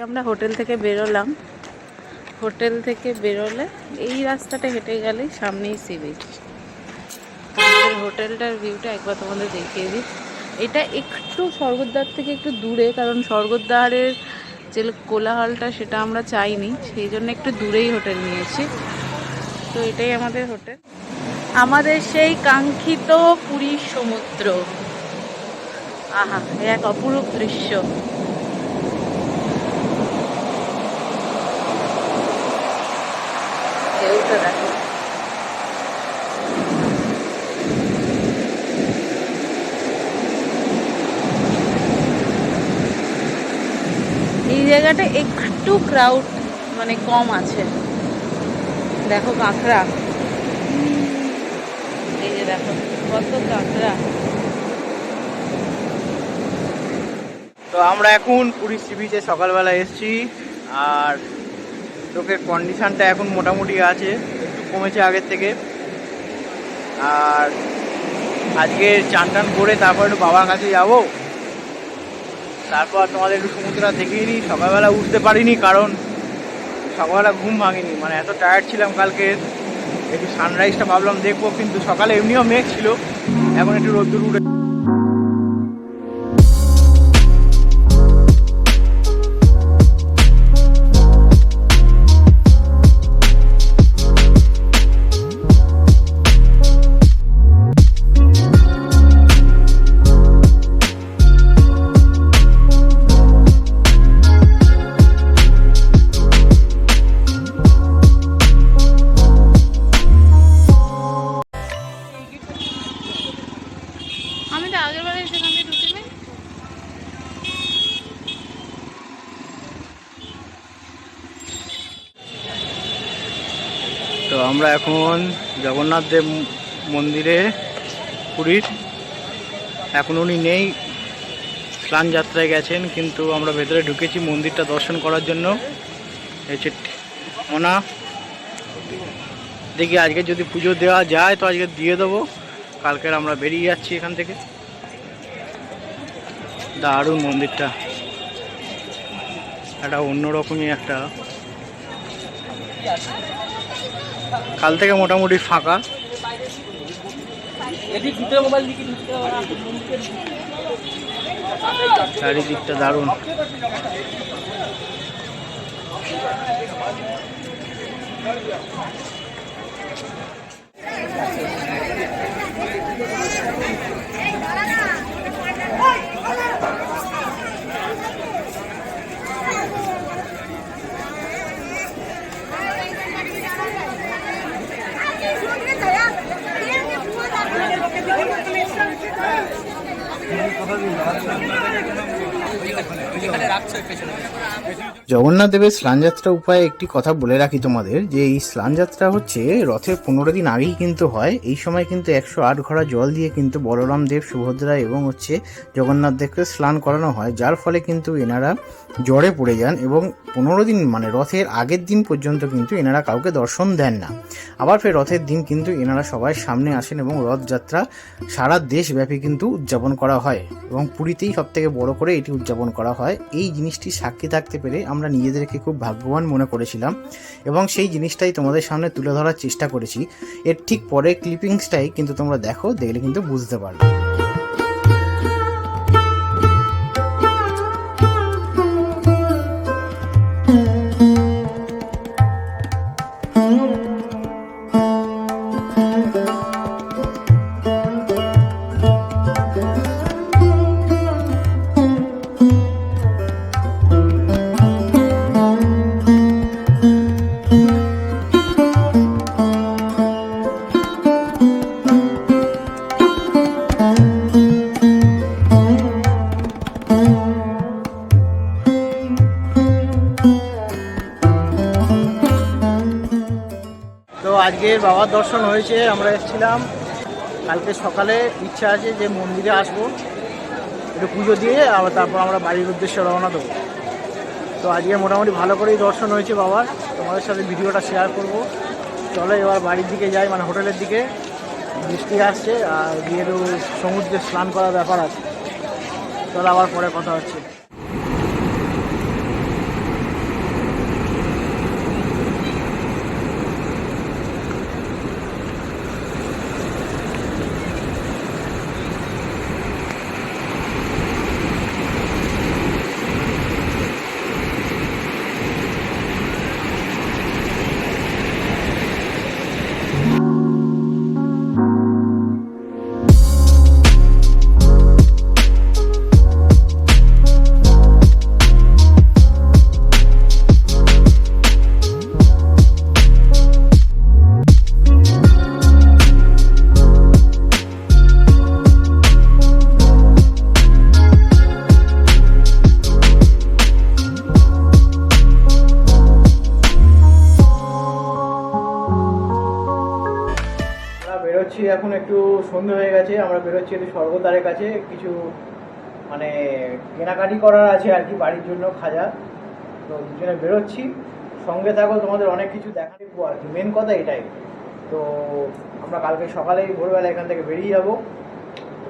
আমরা হোটেল থেকে বেরোলাম। হোটেল থেকে বেরোলে এই রাস্তাটা হেঁটে গেলেই সামনেই সি বিচ। আমাদের হোটেলটার ভিউটা একবার তোমাদের দেখিয়ে দিই। এটা একটু স্বর্গদ্বার থেকে একটু দূরে, কারণ স্বর্গদ্বারের যে কোলাহলটা সেটা আমরা চাইনি, সেই জন্য একটু দূরেই হোটেল নিয়েছি। তো এটাই আমাদের হোটেল, আমাদের সেই কাঙ্ক্ষিত পুরীর সমুদ্র। আহা, এক অপরূপ দৃশ্য। দেখো, এই জায়গাটা একটু ক্রাউড মানে কম আছে। দেখো কাঁকড়া, এই যে দেখো কত কাঁকড়া। তো আমরা এখন পুরী সি বিচে সকালবেলা এসেছি, আর চোখের কন্ডিশনটা এখন মোটামুটি আছে, একটু কমেছে আগের থেকে। আর আজকে চান টান করে তারপর একটু বাবার কাছে যাব, তারপর তোমাদের একটু সমুদ্রটা দেখিয়ে নিই। সকালবেলা উঠতে পারিনি, কারণ সকালবেলা ঘুম ভাঙিনি, মানে এত টায়ার্ড ছিলাম কালকে। একটু সানরাইজটা ভাবলাম দেখবো, কিন্তু সকালে এমনিও মেঘ ছিল, এখন একটু রোদ্দুর উঠে। আমি তো আগের বারে সেখান থেকে ঢুকিনি। তো আমরা এখন জগন্নাথ দেব মন্দিরে পুরীর, এখন উনি নেই, স্নান যাত্রায় গেছেন, কিন্তু আমরা ভেতরে ঢুকেছি মন্দিরটা দর্শন করার জন্য। ওনা দেখি আজকে যদি পুজো দেওয়া যায় তো আজকে দিয়ে দেবো, কালকের আমরা বেরিয়ে যাচ্ছি এখান থেকে। দারুণ মন্দিরটা, একটা অন্যরকমই একটা। কাল থেকে মোটামুটি ফাঁকা। চারিদিকটা দারুণ। জগন্নাথ দেবের স্নানযাত্রা উপায়ে একটি কথা বলে রাখি তোমাদের, যে এই স্নানযাত্রা হচ্ছে রথের 15 দিন আগেই কিন্তু হয়। এই সময় কিন্তু 108 ঘড়া জল দিয়ে কিন্তু বলরাম দেব, সুভদ্রা এবং জগন্নাথ দেবকে স্নান করানো হয়, যার ফলে কিন্তু এনারা জ্বরে পড়ে যান এবং 15 দিন মানে রথের আগের দিন পর্যন্ত কিন্তু এনারা কাউকে দর্শন দেন না। আবার ফের রথের দিন কিন্তু এনারা সবাই সামনে আসেন এবং রথযাত্রা সারা দেশব্যাপী কিন্তু উদযাপন করা হয়, এবং পুরীতেই সবথেকে বড় করে এটি উদযাপন করা হয়। এই জিনিসটি সাক্ষী থাকতে পেরে আমরা নিজেদেরকে খুব ভাগ্যবান মনে করেছিলাম, এবং সেই জিনিসটাই তোমাদের সামনে তুলে ধরার চেষ্টা করেছি। এর ঠিক পরে ক্লিপিংসটাই কিন্তু তোমরা দেখো, দেখলে কিন্তু বুঝতে পারবে। আজকের বাবার দর্শন হয়েছে। আমরা এসেছিলাম কালকে সকালে, ইচ্ছা আছে যে মন্দিরে আসবো, একটু পুজো দিয়ে আবার তারপর আমরা বাড়ির উদ্দেশ্যে রওনা দেবো। তো আজকে মোটামুটি ভালো করেই দর্শন হয়েছে বাবার, তোমাদের সাথে ভিডিওটা শেয়ার করব। চলো এবার বাড়ির দিকে যাই, মানে হোটেলের দিকে। বৃষ্টি আসছে আর গিয়ে একটু সমুদ্রে স্নান করার ব্যাপার আছে। চলো আবার পরে কথা হচ্ছে। বেরোচ্ছি এখন, একটু সন্ধে হয়ে গেছে, আমরা বেরোচ্ছি একটু স্বর্গদ্বারের কাছে, কিছু মানে কেনাকাটি করার আছে আর কি বাড়ির জন্য খাজা। তো দুজনে বেরোচ্ছি, সঙ্গে থাকো, তোমাদের অনেক কিছু দেখা দেবো আর কি, মেন কথা এটাই। তো আমরা কালকে সকালেই ভোরবেলা এখান থেকে বেরিয়ে যাবো।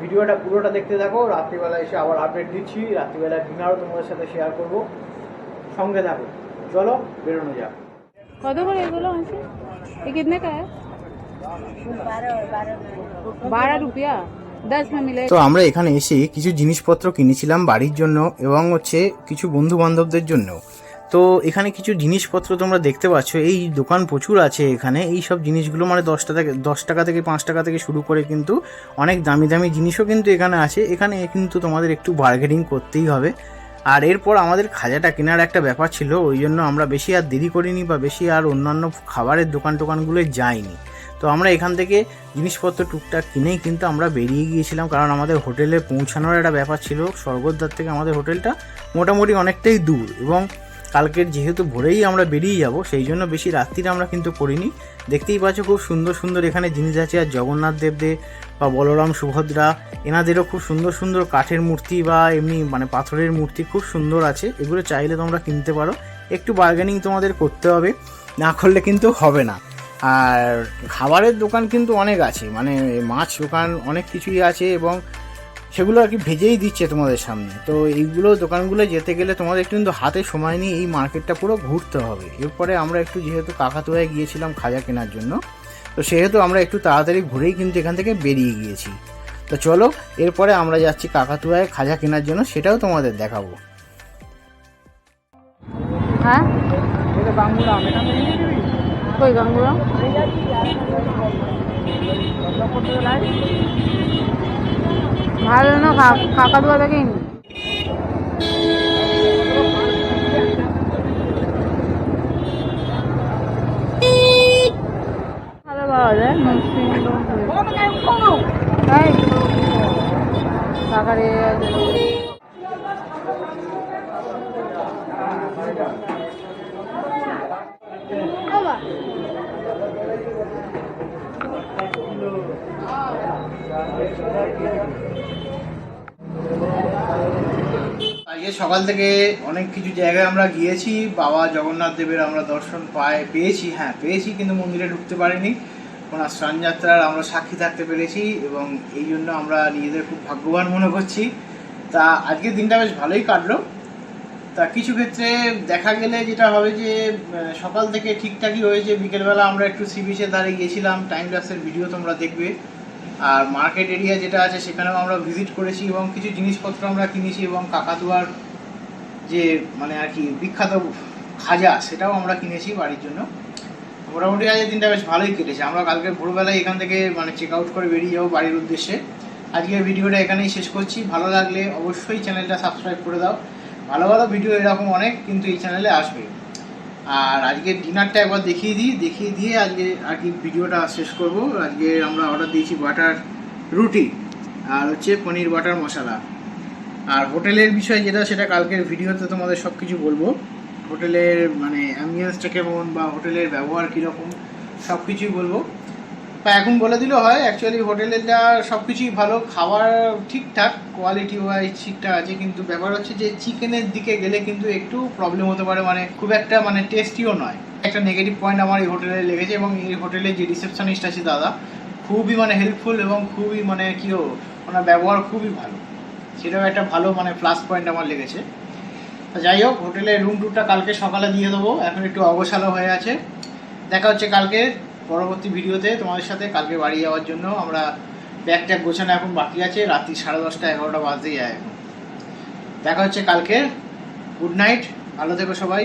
ভিডিওটা পুরোটা দেখতে থাকো, রাত্রিবেলা এসে আবার আপডেট দিচ্ছি, রাত্রিবেলা ডিনারও তোমাদের সাথে শেয়ার করব, সঙ্গে থাকো। চলো বেরোনো যাক। কত করে এগুলো আছে? ये कितने का है? 12 रुपया 10 में मिलेगा। তো আমরা এখানে এসে কিছু জিনিসপত্র কিনেছিলাম বাড়ির জন্য এবং হচ্ছে কিছু বন্ধু বান্ধবদের জন্য। তো এখানে কিছু জিনিসপত্র তোমরা দেখতে পাচ্ছ, এই দোকান প্রচুর আছে এখানে। এই সব জিনিসগুলো মানে 10 টাকা থেকে 5 টাকা থেকে শুরু করে কিন্তু অনেক দামি দামি জিনিসও কিন্তু এখানে আছে। এখানে কিন্তু তোমাদের একটু বার্গেনিং করতেই হবে। আর এরপর আমাদের খাজাটা কেনার একটা ব্যাপার ছিল, ওই জন্য আমরা বেশি আর দেরি করিনি বা বেশি আর অন্যান্য খাবারের টোকানগুলোয় যাইনি। তো আমরা এখান থেকে জিনিসপত্র টুকটাক কিনেই কিন্তু আমরা বেরিয়ে গিয়েছিলাম, কারণ আমাদের হোটেলে পৌঁছানোর একটা ব্যাপার ছিল। স্বর্গদ্বার থেকে আমাদের হোটেলটা মোটামুটি অনেকটাই দূর, এবং কালকের যেহেতু ভোরেই আমরা বেরিয়ে যাব, সেই জন্য বেশি রাত্রিরে আমরা কিন্তু করিনি। দেখতেই পাচ্ছ খুব সুন্দর সুন্দর এখানে জিনিস আছে। আর জগন্নাথ দেবদের বা বলরাম সুভদ্রা এনাদেরও খুব সুন্দর সুন্দর কাঠের মূর্তি বা এমনি মানে পাথরের মূর্তি খুব সুন্দর আছে। এগুলো চাইলে তোমরা কিনতে পারো, একটু বার্গেনিং তোমাদের করতে হবে, না করলে কিন্তু হবে না। আর খাবারের দোকান কিন্তু অনেক আছে, মানে মাছ দোকান অনেক কিছুই আছে, এবং সেগুলো আর কি ভেজেই দিচ্ছে তোমাদের সামনে। তো এইগুলো দোকানগুলো যেতে গেলে তোমাদের একটু কিন্তু হাতে সময় নিয়ে এই মার্কেটটা পুরো ঘুরতে হবে। এরপরে আমরা একটু যেহেতু কাকাতুয়ায় গিয়েছিলাম খাজা কেনার জন্য, তো সেহেতু আমরা একটু তাড়াতাড়ি ঘুরেই কিন্তু এখান থেকে বেরিয়ে গিয়েছি। তো চলো এরপরে আমরা যাচ্ছি কাকাতুয়ায় খাজা কেনার জন্য, সেটাও তোমাদের দেখাবো। হ্যাঁ কই গাঙ্গুরা ভালো না, কাকাতুয়া দেখেই ভালো পাওয়া যায়। কাকারে আজকে সকাল থেকে অনেক কিছু জায়গায় আমরা গিয়েছি, বাবা জগন্নাথ দেবের আমরা দর্শন পেয়েছি, পেয়েছি, কিন্তু মন্দিরে ঢুকতে পারিনি। ওনার স্নানযাত্রার আমরা সাক্ষী থাকতে পেরেছি, এবং এই জন্য আমরা নিজেদের খুব ভাগ্যবান মনে করছি। তা আজকের দিনটা বেশ ভালোই কাটলো। তা কিছু ক্ষেত্রে দেখা গেলে যেটা হবে যে সকাল থেকে ঠিকঠাকই হয়েছে, বিকেলবেলা আমরা একটু সি বিচের ধারে গিয়েছিলাম, টাইম ল্যাপসের ভিডিও তোমরা দেখবে। আর মার্কেট এরিয়া যেটা আছে সেখানেও আমরা ভিজিট করেছি, এবং কিছু জিনিসপত্র আমরা কিনেছি, এবং কাকাতুয়ার যে মানে আর কি বিখ্যাত খাজা সেটাও আমরা কিনেছি বাড়ির জন্য। মোটামুটি আজকের দিনটা বেশ ভালোই কেটেছে। আমরা কালকে ভোরবেলায় এখান থেকে মানে চেক আউট করে বেরিয়ে যাবো বাড়ির উদ্দেশ্যে। আজকের ভিডিওটা এখানেই শেষ করছি। ভালো লাগলে অবশ্যই চ্যানেলটা সাবস্ক্রাইব করে দাও। ভালো ভালো ভিডিও এরকম অনেক কিন্তু এই চ্যানেলে আসবে। আর আজকের ডিনারটা একবার দেখিয়ে দিয়ে আজকে আর কি ভিডিওটা শেষ করব। আজকে আমরা অর্ডার দিয়েছি বাটার রুটি আর হচ্ছে পনির বাটার মশলা। আর হোটেলের বিষয় যেটা, সেটা কালকের ভিডিওতে তোমাদের সব কিছু বলবো। হোটেলের মানে অ্যাম্বিয়েন্সটা কেমন বা হোটেলের ব্যবহার কীরকম সব কিছুই বলবো। বা এখন বলে দিলেও হয়, অ্যাকচুয়ালি হোটেলটা সব কিছুই ভালো, খাবার ঠিকঠাক, কোয়ালিটি ওয়াইজ ঠিকঠাক আছে, কিন্তু ব্যাপার হচ্ছে যে চিকেনের দিকে গেলে কিন্তু একটু প্রবলেম হতে পারে, মানে খুব একটা মানে টেস্টিও নয়। একটা নেগেটিভ পয়েন্ট আমার এই হোটেলে লেগেছে। এবং এই হোটেলে যে রিসেপশনিস্ট আছে দাদা, খুবই মানে হেল্পফুল এবং খুবই মানে কী ওনার ব্যবহার খুবই ভালো, সেটাও একটা ভালো মানে প্লাস পয়েন্ট আমার লেগেছে। তো যাই হোক, হোটেলের রুম টুরটা কালকে সকালে দিয়ে দেবো, এখন একটু অগোছালো হয়ে আছে। দেখা হচ্ছে কালকে পরবর্তী ভিডিওতে তোমাদের সাথে। কালকে বাড়ি যাওয়ার জন্য আমরা ব্যাগ ট্যাগ গোছানো এখন বাকি আছে, রাত্রি 10:30 11টা বাজতেই যায় এখন। দেখা হচ্ছে কালকে। গুড নাইট, ভালো থেকো সবাই।